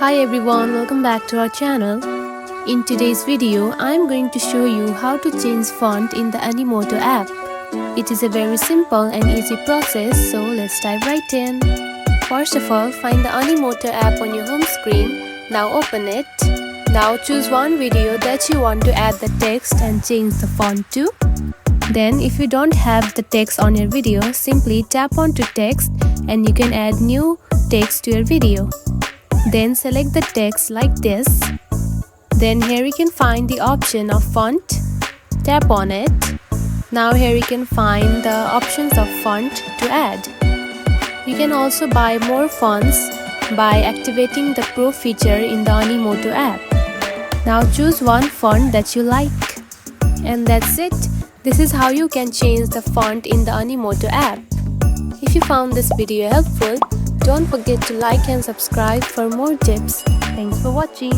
Hi everyone, welcome back to our channel. In today's video, I am going to show you how to change font in the Animoto app. It is a very simple and easy process, so let's dive right in. First of all, find the Animoto app on your home screen. Now open it. Now choose one video that you want to add the text and change the font to. Then if you don't have the text on your video, simply tap onto text and you can add new text to your video. Then select the text like this. Then here you can find the option of font. Tap on it. Now here you can find the options of font to add. You can also buy more fonts by activating the Pro feature in the Animoto app. Now choose one font that you like. And that's it. This is how you can change the font in the Animoto app. If you found this video helpful, don't forget to like and subscribe for more tips. Thanks for watching.